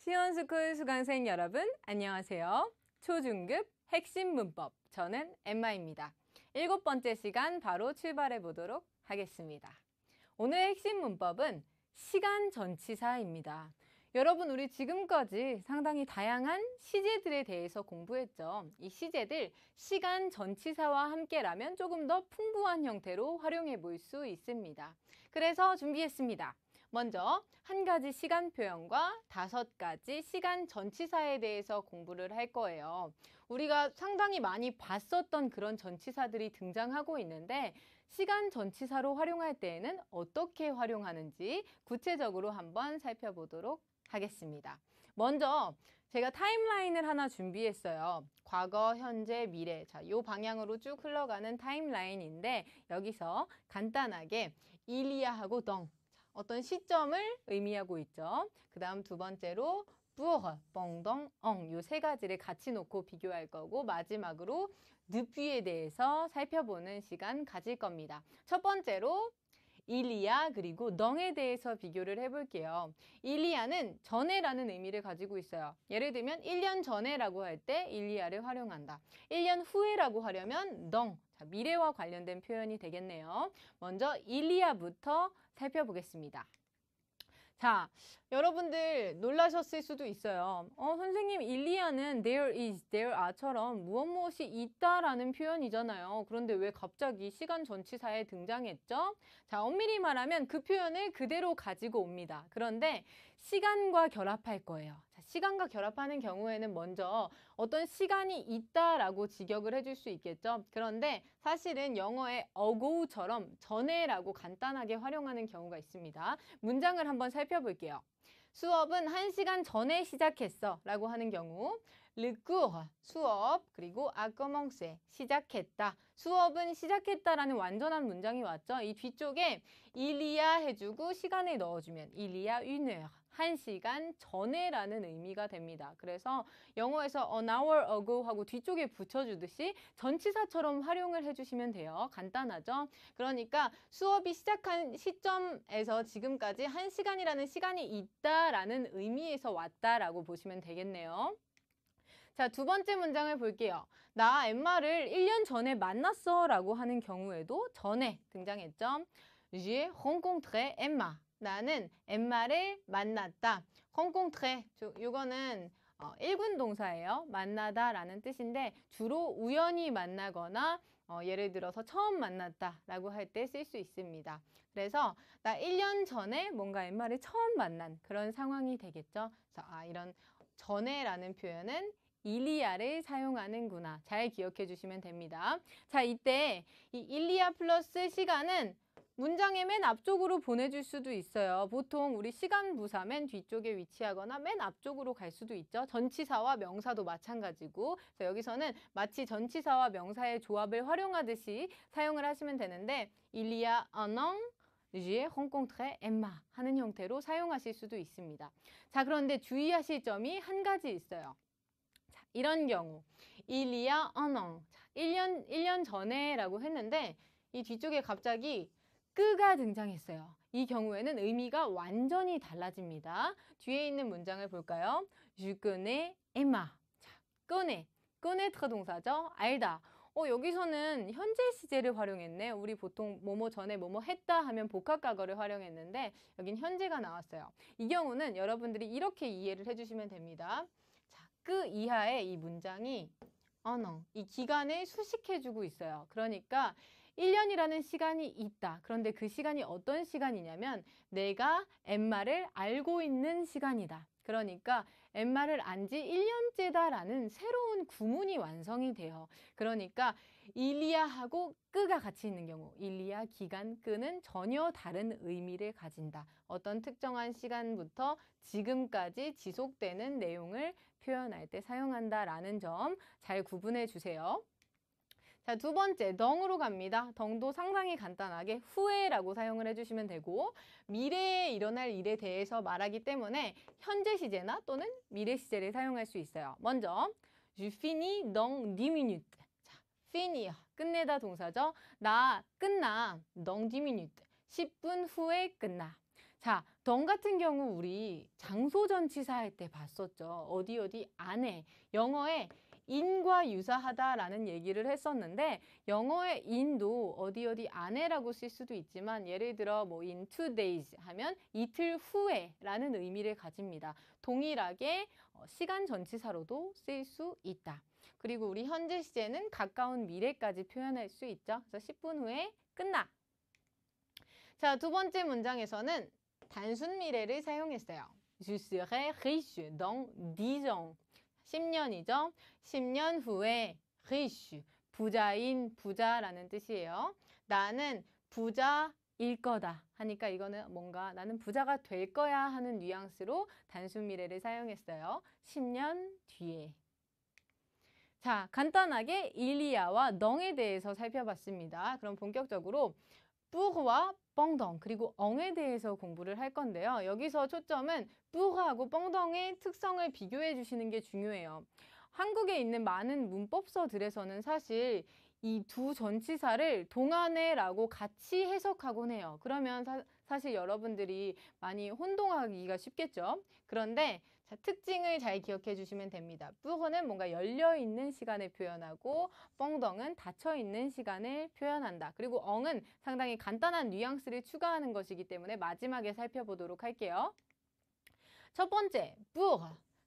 시원스쿨 수강생 여러분, 안녕하세요. 초중급 핵심 문법, 저는 엠마입니다. 7번째 시간 바로 출발해 보도록 하겠습니다. 오늘 핵심 문법은 시간 전치사입니다. 여러분, 우리 지금까지 상당히 다양한 시제들에 대해서 공부했죠. 이 시제들 시간 전치사와 함께라면 조금 더 풍부한 형태로 활용해 볼 수 있습니다. 그래서 준비했습니다. 먼저 한 가지 시간 표현과 5가지 시간 전치사에 대해서 공부를 할 거예요. 우리가 상당히 많이 봤었던 그런 전치사들이 등장하고 있는데 시간 전치사로 활용할 때에는 어떻게 활용하는지 구체적으로 한번 살펴보도록 하겠습니다. 먼저 제가 타임라인을 하나 준비했어요. 과거, 현재, 미래. 자, 이 방향으로 쭉 흘러가는 타임라인인데 여기서 간단하게 일리아하고 덩. 어떤 시점을 의미하고 있죠. 그 다음 두 번째로 pour, pendant, en 이 세 가지를 같이 놓고 비교할 거고 마지막으로 depuis 에 대해서 살펴보는 시간 가질 겁니다. 첫 번째로 일리아 그리고 덩에 대해서 비교를 해볼게요. 일리아는 전에라는 의미를 가지고 있어요. 예를 들면 1년 전에라고 할 때 일리아를 활용한다. 1년 후에라고 하려면 덩, 자, 미래와 관련된 표현이 되겠네요. 먼저 일리아부터 살펴보겠습니다. 자, 여러분들 놀라셨을 수도 있어요. 선생님, 일리아는 there is, there are처럼 무엇이 있다라는 표현이잖아요. 그런데 왜 갑자기 시간 전치사에 등장했죠? 자, 엄밀히 말하면 그 표현을 그대로 가지고 옵니다. 그런데 시간과 결합할 거예요. 자, 시간과 결합하는 경우에는 먼저 어떤 시간이 있다라고 직역을 해줄 수 있겠죠? 그런데 사실은 영어의 ago처럼 전에라고 간단하게 활용하는 경우가 있습니다. 문장을 한번 살펴볼게요. 수업은 1시간 전에 시작했어 라고 하는 경우 le cours, 수업, 그리고 a commencé, 시작했다. 수업은 시작했다라는 완전한 문장이 왔죠. 이 뒤쪽에 il y a 해주고 시간을 넣어주면 il y a une heure, 1시간 전에라는 의미가 됩니다. 그래서 영어에서 an hour ago 하고 뒤쪽에 붙여주듯이 전치사처럼 활용을 해주시면 돼요. 간단하죠? 그러니까 수업이 시작한 시점에서 지금까지 1시간이라는 시간이 있다라는 의미에서 왔다라고 보시면 되겠네요. 자, 두 번째 문장을 볼게요. 나 엠마를 1년 전에 만났어 라고 하는 경우에도 전에 등장했죠. J'ai rencontré Emma. 나는 엠마를 만났다. rencontré, 이거는 1군 동사예요. 만나다 라는 뜻인데 주로 우연히 만나거나 예를 들어서 처음 만났다 라고 할 때 쓸 수 있습니다. 그래서 나 1년 전에 뭔가 엠마를 처음 만난 그런 상황이 되겠죠. 그래서 이런 전에라는 표현은 일리아를 사용하는구나. 잘 기억해 주시면 됩니다. 자, 이때 이 일리아 플러스 시간은 문장의 맨 앞쪽으로 보내줄 수도 있어요. 보통 우리 시간 부사 맨 뒤쪽에 위치하거나 맨 앞쪽으로 갈 수도 있죠. 전치사와 명사도 마찬가지고. 그래서 여기서는 마치 전치사와 명사의 조합을 활용하듯이 사용을 하시면 되는데 일리아 un an, j'ai rencontré Emma 하는 형태로 사용하실 수도 있습니다. 자, 그런데 주의하실 점이 한 가지 있어요. 자, 이런 경우 il y a un an, 자, 1년 전에 라고 했는데 이 뒤쪽에 갑자기 끄가 등장했어요. 이 경우에는 의미가 완전히 달라집니다. 뒤에 있는 문장을 볼까요? Je connais Emma. 자, connaître 동사죠. 알다. 여기서는 현재 시제를 활용했네. 우리 보통 뭐뭐 전에 뭐뭐 했다 하면 복합과거를 활용했는데 여긴 현재가 나왔어요. 이 경우는 여러분들이 이렇게 이해를 해주시면 됩니다. 자, 그 이하의 이 문장이 이 기간을 수식해주고 있어요. 그러니까 1년이라는 시간이 있다. 그런데 그 시간이 어떤 시간이냐면 내가 엠마를 알고 있는 시간이다. 그러니까 엠마를 안 지 1년째다라는 새로운 구문이 완성이 돼요. 그러니까 일리아하고 끄가 같이 있는 경우 일리아 기간 끄는 전혀 다른 의미를 가진다. 어떤 특정한 시간부터 지금까지 지속되는 내용을 표현할 때 사용한다라는 점 잘 구분해 주세요. 자, 두 번째, 덩으로 갑니다. 덩도 상당히 간단하게 후에라고 사용을 해주시면 되고 미래에 일어날 일에 대해서 말하기 때문에 현재 시제나 또는 미래 시제를 사용할 수 있어요. 먼저, Je finis dans 10 minutes. 자, finir, 끝내다 동사죠. 나 끝나, dans 10 minutes. 10분 후에 끝나. 자, 덩 같은 경우 우리 장소 전치사 할 때 봤었죠. 어디 어디 안에. 영어에 in과 유사하다라는 얘기를 했었는데 영어의 in도 어디 어디 안에라고 쓸 수도 있지만 예를 들어 뭐 in 2 days 하면 이틀 후에라는 의미를 가집니다. 동일하게 시간 전치사로도 쓸 수 있다. 그리고 우리 현재 시제는 가까운 미래까지 표현할 수 있죠. 그래서 10분 후에 끝나. 자, 두 번째 문장에서는 단순 미래를 사용했어요. Je serai riche dans 10 ans. 10년이죠. 10년 후에 riche, 부자라는 뜻이에요. 나는 부자일 거다 하니까 이거는 뭔가 나는 부자가 될 거야 하는 뉘앙스로 단순 미래를 사용했어요. 10년 뒤에. 자, 간단하게 일리아와 넝에 대해서 살펴봤습니다. 그럼 본격적으로 뿌르와 뻥덩 그리고 엉에 대해서 공부를 할 건데요. 여기서 초점은 뿌르하고 뻥덩의 특성을 비교해 주시는 게 중요해요. 한국에 있는 많은 문법서들에서는 사실 이 두 전치사를 동안에라고 같이 해석하곤 해요. 그러면 사실 여러분들이 많이 혼동하기가 쉽겠죠. 그런데 자, 특징을 잘 기억해 주시면 됩니다. 뿌르는 뭔가 열려있는 시간을 표현하고 뻥덩은 닫혀있는 시간을 표현한다. 그리고 엉은 상당히 간단한 뉘앙스를 추가하는 것이기 때문에 마지막에 살펴보도록 할게요. 첫 번째, 뿌르.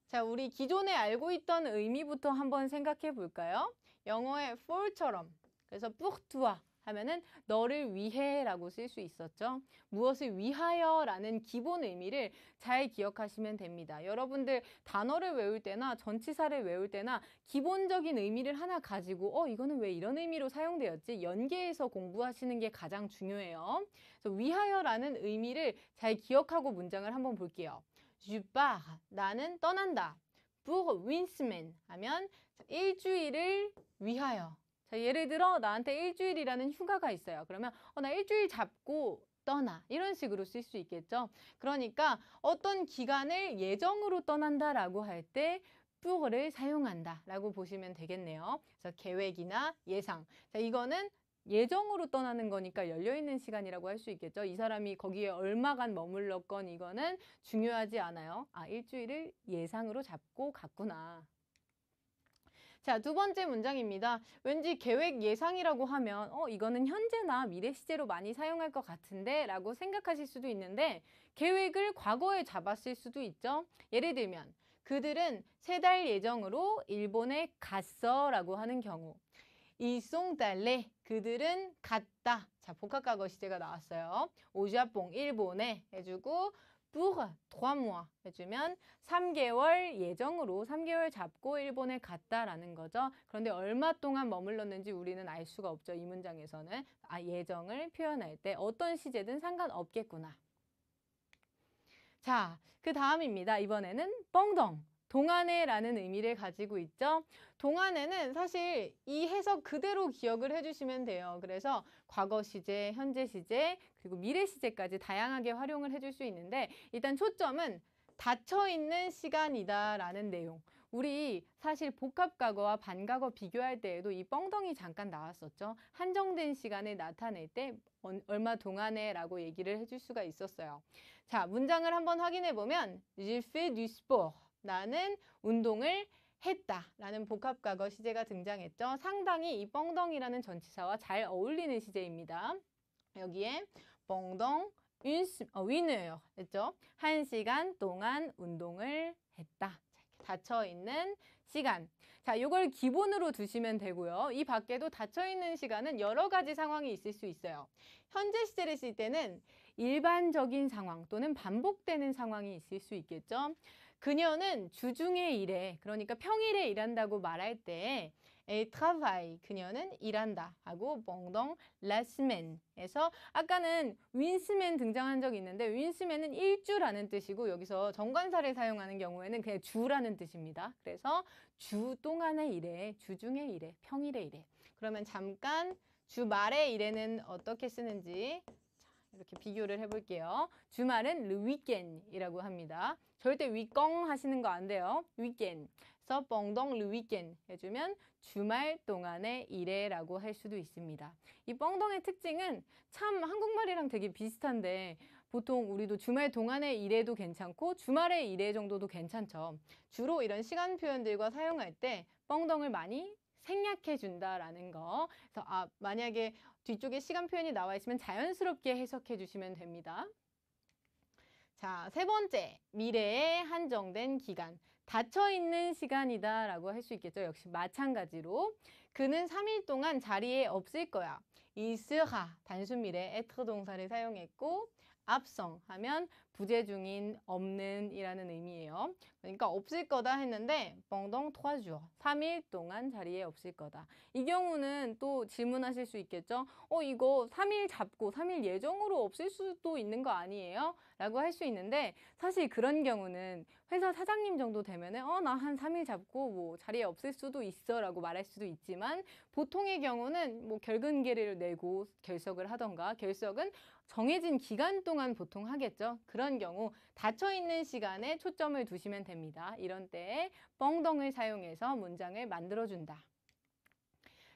자, 우리 기존에 알고 있던 의미부터 한번 생각해 볼까요? 영어의 for처럼, 그래서 pour toi 하면은 너를 위해라고 쓸 수 있었죠. 무엇을 위하여라는 기본 의미를 잘 기억하시면 됩니다. 여러분들 단어를 외울 때나 전치사를 외울 때나 기본적인 의미를 하나 가지고 이거는 왜 이런 의미로 사용되었지? 연계해서 공부하시는 게 가장 중요해요. 그래서 위하여라는 의미를 잘 기억하고 문장을 한번 볼게요. Je pars, 나는 떠난다. pour une semaine 하면 일주일을 위하여. 자, 예를 들어 나한테 일주일이라는 휴가가 있어요. 그러면 나 일주일 잡고 떠나 이런 식으로 쓸 수 있겠죠. 그러니까 어떤 기간을 예정으로 떠난다라고 할 때 pour를 사용한다라고 보시면 되겠네요. 그래서 계획이나 예상. 자, 이거는 예정으로 떠나는 거니까 열려있는 시간이라고 할 수 있겠죠. 이 사람이 거기에 얼마간 머물렀건 이거는 중요하지 않아요. 아, 일주일을 예상으로 잡고 갔구나. 자, 두 번째 문장입니다. 왠지 계획 예상이라고 하면 이거는 현재나 미래 시제로 많이 사용할 것 같은데 라고 생각하실 수도 있는데 계획을 과거에 잡았을 수도 있죠. 예를 들면 그들은 3달 예정으로 일본에 갔어 라고 하는 경우 Ils sont allés. 그들은 갔다. 자, 복합과거 시제가 나왔어요. au Japon, 일본에 해주고 pour 3 mois 해주면 3개월 예정으로 3개월 잡고 일본에 갔다라는 거죠. 그런데 얼마 동안 머물렀는지 우리는 알 수가 없죠. 이 문장에서는 예정을 표현할 때 어떤 시제든 상관없겠구나. 자, 그 다음입니다. 이번에는 뻥덩. 동안에라는 의미를 가지고 있죠. 동안에는 사실 이 해석 그대로 기억을 해주시면 돼요. 그래서 과거 시제, 현재 시제, 그리고 미래 시제까지 다양하게 활용을 해줄 수 있는데 일단 초점은 닫혀있는 시간이다라는 내용. 우리 사실 복합과거와 반과거 비교할 때에도 이 뻥덩이 잠깐 나왔었죠. 한정된 시간을 나타낼 때 얼마 동안에라고 얘기를 해줄 수가 있었어요. 자, 문장을 한번 확인해 보면 J'ai fait du sport. 나는 운동을 했다 라는 복합과거 시제가 등장했죠. 상당히 이 뻥덩이라는 전치사와 잘 어울리는 시제입니다. 여기에 뻥덩 위너요 했죠. 1시간 동안 운동을 했다. 닫혀있는 시간. 자, 이걸 기본으로 두시면 되고요. 이 밖에도 닫혀있는 시간은 여러 가지 상황이 있을 수 있어요. 현재 시제를 쓸 때는 일반적인 상황 또는 반복되는 상황이 있을 수 있겠죠. 그녀는 주중에 일해. 그러니까 평일에 일한다고 말할 때 Elle travaille. 그녀는 일한다 하고 pendant la semaine.에서 아까는 윈스맨 등장한 적이 있는데 윈스맨은 일주라는 뜻이고 여기서 정관사를 사용하는 경우에는 그냥 주라는 뜻입니다. 그래서 주 동안에 일해, 주중에 일해, 평일에 일해. 그러면 잠깐 주말에 일해는 어떻게 쓰는지 이렇게 비교를 해볼게요. 주말은 le weekend이라고 합니다. 절대 위껑 하시는 거 안 돼요. weekend. 그래서 pendant le weekend 해주면 주말 동안의 일해라고 할 수도 있습니다. 이 뻥덩의 특징은 참 한국말이랑 되게 비슷한데 보통 우리도 주말 동안에 일해도 괜찮고 주말에 일해 정도도 괜찮죠. 주로 이런 시간 표현들과 사용할 때 뻥덩을 많이 생략해 준다라는 거. 그래서 만약에 뒤쪽에 시간 표현이 나와 있으면 자연스럽게 해석해 주시면 됩니다. 자, 세 번째, 미래에 한정된 기간. 닫혀있는 시간이다 라고 할 수 있겠죠. 역시 마찬가지로 그는 3일 동안 자리에 없을 거야. il sera 단순 미래 être 동사를 사용했고 absent 하면 부재 중인, 없는 이라는 의미예요. 그러니까 없을 거다 했는데 pendant 3 jours, 3일 동안 자리에 없을 거다. 이 경우는 또 질문하실 수 있겠죠. 이거 3일 잡고 3일 예정으로 없을 수도 있는 거 아니에요? 라고 할 수 있는데 사실 그런 경우는 회사 사장님 정도 되면은 나 한 3일 잡고 뭐 자리에 없을 수도 있어 라고 말할 수도 있지만 보통의 경우는 뭐 결근계를 내고 결석을 하던가 결석은 정해진 기간 동안 보통 하겠죠. 그런 경우 닫혀있는 시간에 초점을 두시면 됩니다. 이런 때에 뻥덩을 사용해서 문장을 만들어준다.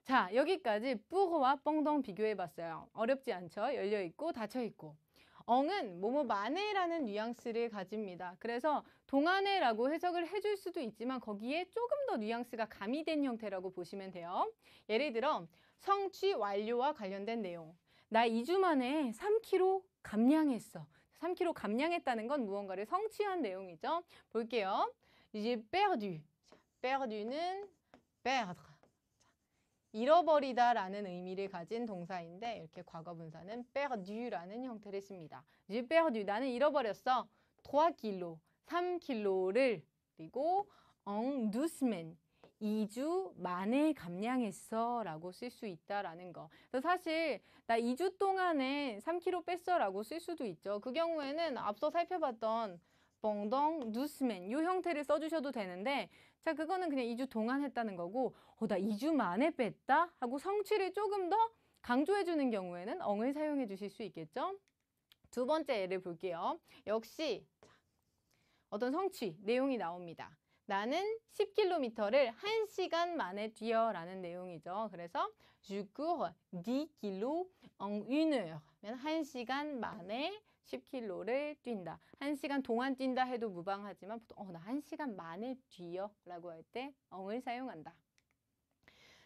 자, 여기까지 뿌르와 뻥덩 비교해봤어요. 어렵지 않죠? 열려있고 닫혀있고. 엉은 뭐뭐만에라는 뉘앙스를 가집니다. 그래서 동안에라고 해석을 해줄 수도 있지만 거기에 조금 더 뉘앙스가 가미된 형태라고 보시면 돼요. 예를 들어 성취 완료와 관련된 내용. 나 2주 만에 3kg 감량했어. 3kg 감량했다는 건 무언가를 성취한 내용이죠. 볼게요. 이제 perdu. perdu는 perdre. 잃어버리다라는 의미를 가진 동사인데 이렇게 과거분사는 perdu라는 형태를 씁니다. j'ai perdu, 나는 잃어버렸어. 3kg, 3kg를 그리고 en 2 semaines, 2주 만에 감량했어 라고 쓸 수 있다라는 거. 그래서 사실 나 2주 동안에 3kg 뺐어 라고 쓸 수도 있죠. 그 경우에는 앞서 살펴봤던 pendant 2 semaines 이 형태를 써주셔도 되는데 자, 그거는 그냥 2주 동안 했다는 거고 나 2주 만에 뺐다? 하고 성취를 조금 더 강조해주는 경우에는 엉을 사용해 주실 수 있겠죠? 두 번째 예를 볼게요. 역시 어떤 성취, 내용이 나옵니다. 나는 10km를 1시간 만에 뛰어 라는 내용이죠. 그래서 je cours 10km en 1 heure. 1시간 만에 10km를 뛴다. 1시간 동안 뛴다 해도 무방하지만 보통 나 1시간 만에 뛰어 라고 할 때 엉을 사용한다.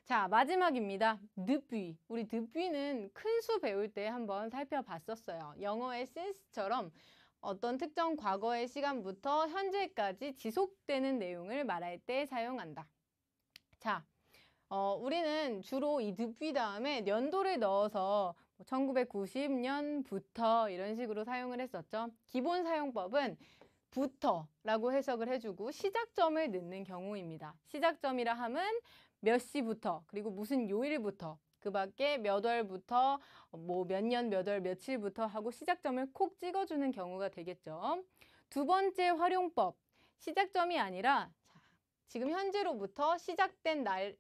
자, 마지막입니다. depuis. 우리 depuy는 큰 수 배울 때 한번 살펴봤었어요. 영어의 since처럼 어떤 특정 과거의 시간부터 현재까지 지속되는 내용을 말할 때 사용한다. 자, 우리는 주로 이 depuis 다음에 연도를 넣어서 1990년부터 이런 식으로 사용을 했었죠. 기본 사용법은 부터라고 해석을 해주고 시작점을 넣는 경우입니다. 시작점이라 함은 몇 시부터 그리고 무슨 요일부터 그 밖에 몇 월부터 뭐 몇 년 몇 월 며칠부터 하고 시작점을 콕 찍어주는 경우가 되겠죠. 두 번째 활용법, 시작점이 아니라 지금 현재로부터 시작된 날을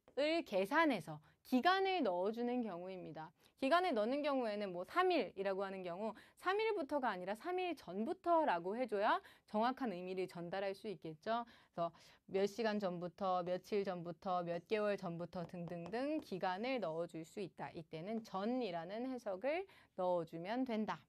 계산해서 기간을 넣어주는 경우입니다. 기간을 넣는 경우에는 뭐 3일이라고 하는 경우 3일부터가 아니라 3일 전부터라고 해줘야 정확한 의미를 전달할 수 있겠죠. 그래서 몇 시간 전부터, 며칠 전부터, 몇 개월 전부터 등등등 기간을 넣어줄 수 있다. 이때는 전이라는 해석을 넣어주면 된다.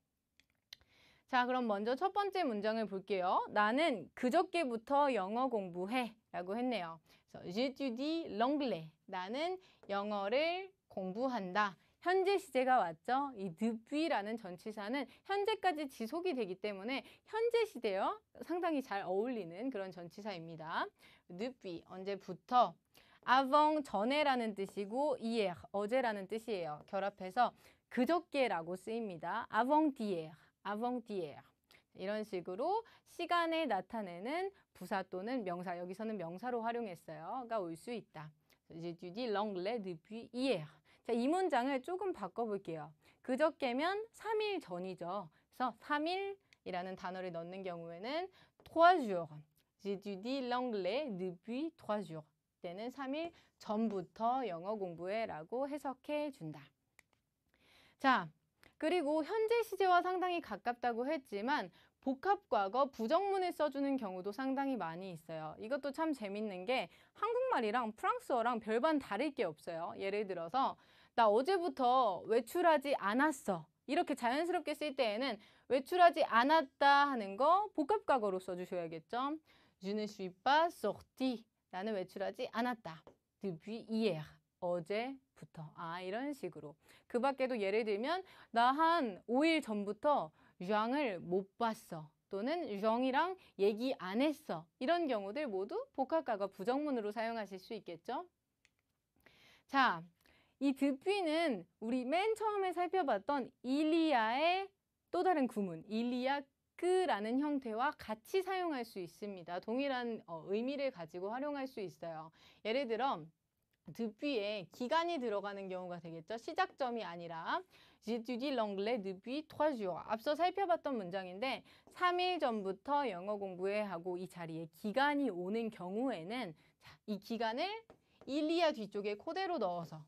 자, 그럼 먼저 첫 번째 문장을 볼게요. 나는 그저께부터 영어 공부해 라고 했네요. 그래서 j'étudie l'anglais. 나는 영어를 공부한다. 현재 시제가 왔죠. 이 depups라는 전치사는 현재까지 지속이 되기 때문에 현재 시대와 상당히 잘 어울리는 그런 전치사입니다. depuis, 언제부터. avant, 전에라는 뜻이고 hier, 어제라는 뜻이에요. 결합해서 그저께라고 쓰입니다. avant-hier, avant-hier. 이런 식으로 시간을 나타내는 부사 또는 명사, 여기서는 명사로 활용했어요.가 올 수 있다. j'étudie l'anglais depuis hier. 자, 이 문장을 조금 바꿔볼게요. 그저께면 3일 전이죠. 그래서 3일이라는 단어를 넣는 경우에는 3 jours. j'étudie l'anglais depuis 3 jours. 때는 3일 전부터 영어 공부해라고 해석해 준다. 자, 그리고 현재 시제와 상당히 가깝다고 했지만 복합과거 부정문을 써주는 경우도 상당히 많이 있어요. 이것도 참 재밌는 게 한국말이랑 프랑스어랑 별반 다를 게 없어요. 예를 들어서 나 어제부터 외출하지 않았어 이렇게 자연스럽게 쓸 때에는 외출하지 않았다 하는 거 복합과거로 써주셔야겠죠. Je ne suis pas sorti. 나는 외출하지 않았다. Depuis hier. 어제부터. 이런 식으로. 그 밖에도 예를 들면 나 한 5일 전부터 쟈을 못 봤어. 또는 쟈이랑 얘기 안 했어. 이런 경우들 모두 복합과거 부정문으로 사용하실 수 있겠죠. 자, 이 드뷔는 우리 맨 처음에 살펴봤던 일리아의 또 다른 구문, 일리아 끄라는 형태와 같이 사용할 수 있습니다. 동일한 의미를 가지고 활용할 수 있어요. 예를 들어 드뷔에 기간이 들어가는 경우가 되겠죠. 시작점이 아니라 J'étudie l'anglais depuis 3 jours. 앞서 살펴봤던 문장인데 3일 전부터 영어 공부해 하고 이 자리에 기간이 오는 경우에는 자, 이 기간을 일리아 뒤쪽에 그대로 넣어서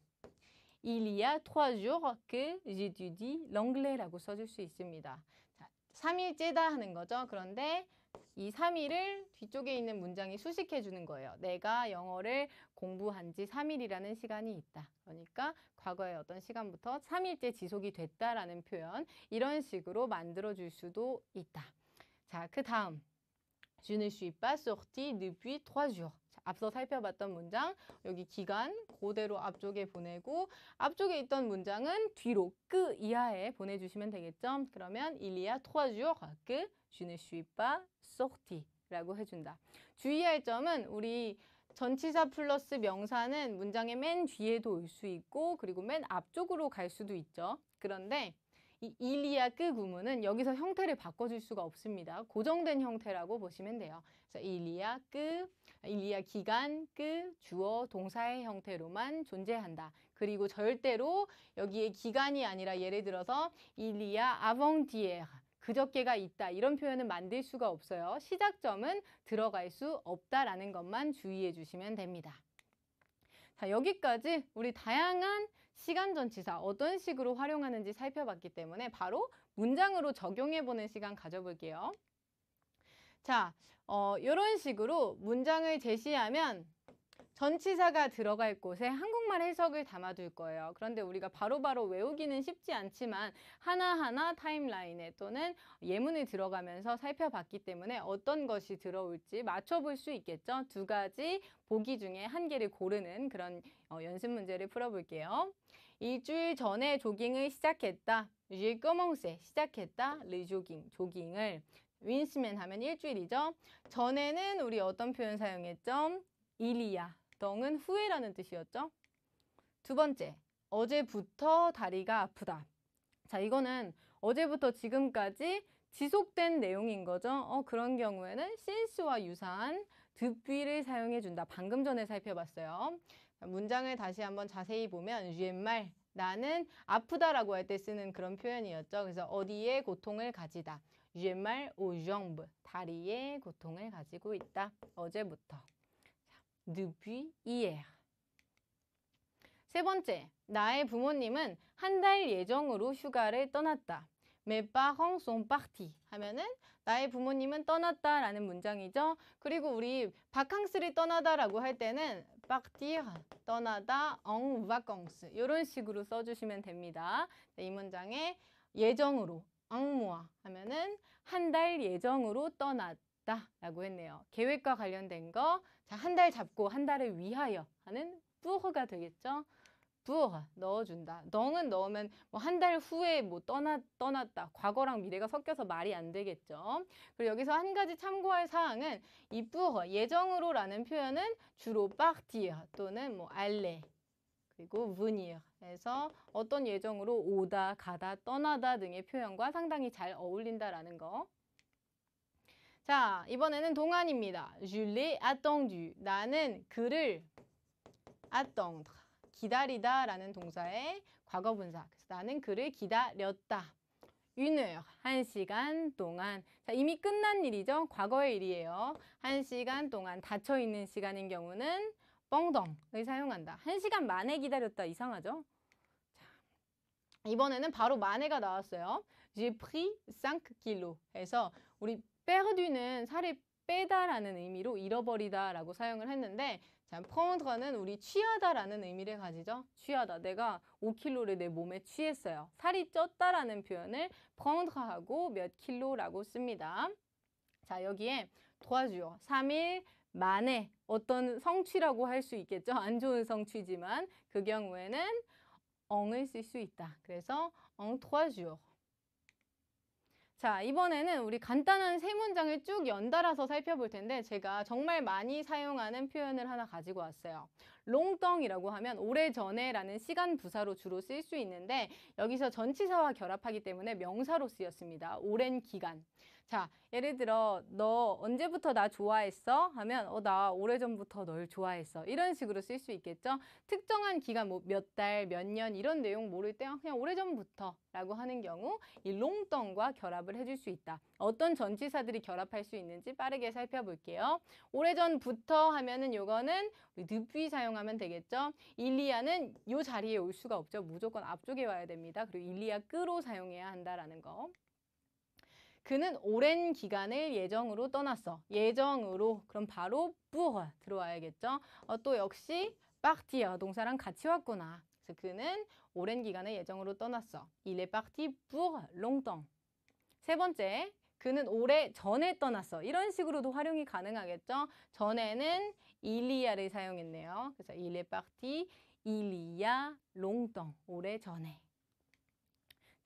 Il y a 3 jours que j'étudie l'anglais라고 써줄 수 있습니다. 자, 3일째다 하는 거죠. 그런데 이 3일을 뒤쪽에 있는 문장이 수식해 주는 거예요. 내가 영어를 공부한 지 3일이라는 시간이 있다. 그러니까 과거의 어떤 시간부터 3일째 지속이 됐다라는 표현, 이런 식으로 만들어 줄 수도 있다. 자, 그 다음 Je ne suis pas sorti depuis 3 jours. 자, 앞서 살펴봤던 문장, 여기 기간 그대로 앞쪽에 보내고 앞쪽에 있던 문장은 뒤로 끄 이하에 보내주시면 되겠죠. 그러면 Il y a 3 jours que je ne suis pas sorti 라고 해준다. 주의할 점은 우리 전치사 플러스 명사는 문장의 맨 뒤에도 올 수 있고 그리고 맨 앞쪽으로 갈 수도 있죠. 그런데 이 일리아 끄 구문은 여기서 형태를 바꿔줄 수가 없습니다. 고정된 형태라고 보시면 돼요. 그래서 일리아 끄, 일리아 기간 끄, 주어, 동사의 형태로만 존재한다. 그리고 절대로 여기에 기간이 아니라 예를 들어서 일리아 아봉디에르, 그저께가 있다. 이런 표현은 만들 수가 없어요. 시작점은 들어갈 수 없다라는 것만 주의해 주시면 됩니다. 자, 여기까지 우리 다양한 시간전치사 어떤 식으로 활용하는지 살펴봤기 때문에 바로 문장으로 적용해보는 시간 가져볼게요. 자, 이런 식으로 문장을 제시하면 전치사가 들어갈 곳에 한국말 해석을 담아둘 거예요. 그런데 우리가 바로바로 외우기는 쉽지 않지만 하나하나 타임라인에 또는 예문을 들어가면서 살펴봤기 때문에 어떤 것이 들어올지 맞춰볼 수 있겠죠. 두 가지 보기 중에 한 개를 고르는 그런 연습 문제를 풀어볼게요. 일주일 전에 조깅을 시작했다. J'ai commencé. 시작했다. Le jogging. 조깅을. 윈스맨 하면 일주일이죠. 전에는 우리 어떤 표현 사용했죠? 일이야. 덩은 후에라는 뜻이었죠. 두 번째, 어제부터 다리가 아프다. 자, 이거는 어제부터 지금까지 지속된 내용인 거죠. 그런 경우에는 since와 유사한 드뷔를 사용해준다. 방금 전에 살펴봤어요. 문장을 다시 한번 자세히 보면 j'ai 나는 아프다라고 할 때 쓰는 그런 표현이었죠. 그래서 어디에 고통을 가지다. j'ai mal aux jambes. 다리에 고통을 가지고 있다. 어제부터. Depuis hier. 세 번째, 나의 부모님은 한 달 예정으로 휴가를 떠났다. Mes parents sont partis 하면은 나의 부모님은 떠났다라는 문장이죠. 그리고 우리 바캉스를 떠나다라고 할 때는 partir, 떠나다, en vacances 이런 식으로 써주시면 됩니다. 이 문장에 예정으로, en mois 하면은 한 달 예정으로 떠났다 라고 했네요. 계획과 관련된 거, 자, 한 달 잡고 한 달을 위하여 하는 pour가 되겠죠. pour 넣어준다. 덩은 넣으면 뭐 한 달 후에 뭐 떠났다. 과거랑 미래가 섞여서 말이 안 되겠죠. 그리고 여기서 한 가지 참고할 사항은 이 pour 예정으로라는 표현은 주로 partir 또는 뭐 aller 그리고 venir 해서 어떤 예정으로 오다, 가다, 떠나다 등의 표현과 상당히 잘 어울린다라는 거. 자, 이번에는 동안입니다. Je l'ai attendu. 나는 그를 attendre. 기다리다 라는 동사의 과거분사. 그래서 나는 그를 기다렸다. Une heure. 1시간 동안. 자, 이미 끝난 일이죠. 과거의 일이에요. 1시간 동안 닫혀있는 시간인 경우는 pendant을 사용한다. 1시간 만에 기다렸다. 이상하죠? 자, 이번에는 바로 만에가 나왔어요. J'ai pris 5 kilos 해서 우리 perdu는 살이 빼다라는 의미로 잃어버리다라고 사용을 했는데 자, prendre는 우리 취하다라는 의미를 가지죠. 취하다. 내가 5kg를 내 몸에 취했어요. 살이 쪘다라는 표현을 prendre하고 몇 킬로라고 씁니다. 자, 여기에 도와줘요. 3일 만에 어떤 성취라고 할 수 있겠죠. 안 좋은 성취지만 그 경우에는 엉을 쓸 수 있다. 그래서 엉 도와줘요. 자, 이번에는 우리 간단한 세 문장을 쭉 연달아서 살펴볼 텐데 제가 정말 많이 사용하는 표현을 하나 가지고 왔어요. 롱덩이라고 하면 오래전에라는 시간 부사로 주로 쓸 수 있는데 여기서 전치사와 결합하기 때문에 명사로 쓰였습니다. 오랜 기간. 자, 예를 들어 너 언제부터 나 좋아했어? 하면 나 오래전부터 널 좋아했어. 이런 식으로 쓸 수 있겠죠. 특정한 기간 뭐 몇 달, 몇 년 이런 내용 모를 때 그냥 오래전부터 라고 하는 경우 이 롱덩과 결합을 해줄 수 있다. 어떤 전치사들이 결합할 수 있는지 빠르게 살펴볼게요. 오래전부터 하면은 요거는 우리 depuis 사용하면 되겠죠. 일리아는 요 자리에 올 수가 없죠. 무조건 앞쪽에 와야 됩니다. 그리고 일리아 끄로 사용해야 한다라는 거. 그는 오랜 기간을 예정으로 떠났어. 예정으로 그럼 바로 pour 들어와야겠죠. 또 역시 partir 동사랑 같이 왔구나. 그래서 그는 오랜 기간을 예정으로 떠났어. Il est parti pour longtemps. 세 번째, 그는 오래 전에 떠났어. 이런 식으로도 활용이 가능하겠죠. 전에는 il y a를 사용했네요. 그래서 il est parti il y a longtemps. 오래 전에.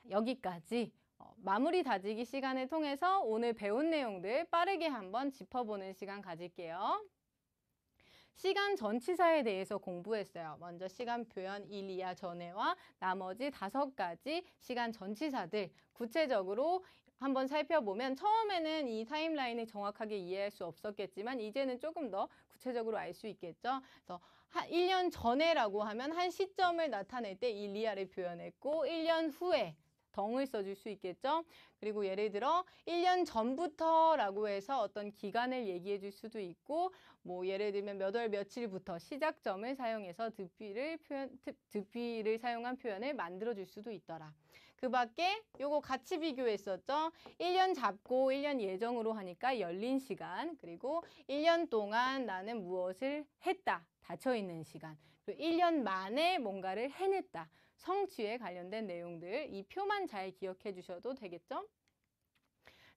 여기까지 마무리 다지기 시간을 통해서 오늘 배운 내용들 빠르게 한번 짚어보는 시간 가질게요. 시간 전치사에 대해서 공부했어요. 먼저 시간 표현 일이야 전에와 나머지 5가지 시간 전치사들 구체적으로 한번 살펴보면 처음에는 이 타임라인을 정확하게 이해할 수 없었겠지만 이제는 조금 더 구체적으로 알 수 있겠죠. 그래서 1년 전에라고 하면 한 시점을 나타낼 때 일리아를 표현했고 1년 후에 덩을 써줄 수 있겠죠. 그리고 예를 들어 1년 전부터라고 해서 어떤 기간을 얘기해 줄 수도 있고 뭐 예를 들면 몇 월 며칠부터 시작점을 사용해서 드피를 사용한 표현을 만들어 줄 수도 있더라. 그 밖에 요거 같이 비교했었죠. 1년 잡고 1년 예정으로 하니까 열린 시간, 그리고 1년 동안 나는 무엇을 했다. 닫혀있는 시간. 그리고 1년 만에 뭔가를 해냈다. 성취에 관련된 내용들 이 표만 잘 기억해 주셔도 되겠죠?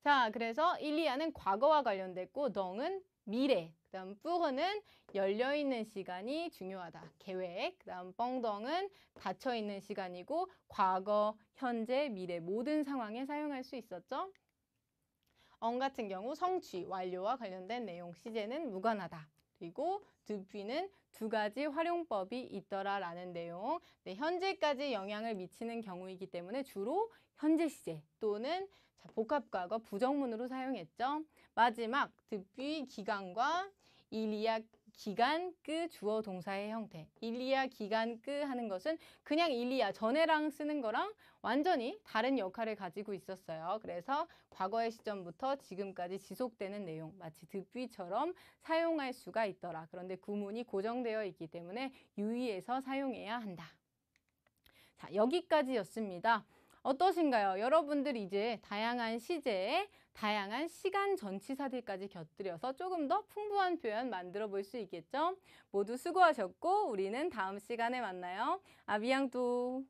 자, 그래서 일리아는 과거와 관련됐고 덩은 미래, 그 다음 뿌르는 열려있는 시간이 중요하다. 계획, 그 다음 뻥덩은 닫혀있는 시간이고 과거, 현재, 미래 모든 상황에 사용할 수 있었죠? 엉 같은 경우 성취, 완료와 관련된 내용, 시제는 무관하다. 그리고 드피는 2가지 활용법이 있더라라는 내용. 네, 현재까지 영향을 미치는 경우이기 때문에 주로 현재 시제 또는 복합과거 부정문으로 사용했죠. 마지막 드피 기간과 일리아 기간 끄 주어 동사의 형태. 일리아 기간 끄 하는 것은 그냥 일리아 전에랑 쓰는 거랑 완전히 다른 역할을 가지고 있었어요. 그래서 과거의 시점부터 지금까지 지속되는 내용, 마치 드피처럼 사용할 수가 있더라. 그런데 구문이 고정되어 있기 때문에 유의해서 사용해야 한다. 자, 여기까지였습니다. 어떠신가요? 여러분들 이제 다양한 시제에 다양한 시간 전치사들까지 곁들여서 조금 더 풍부한 표현 만들어 볼 수 있겠죠? 모두 수고하셨고 우리는 다음 시간에 만나요. 아비앙뚜.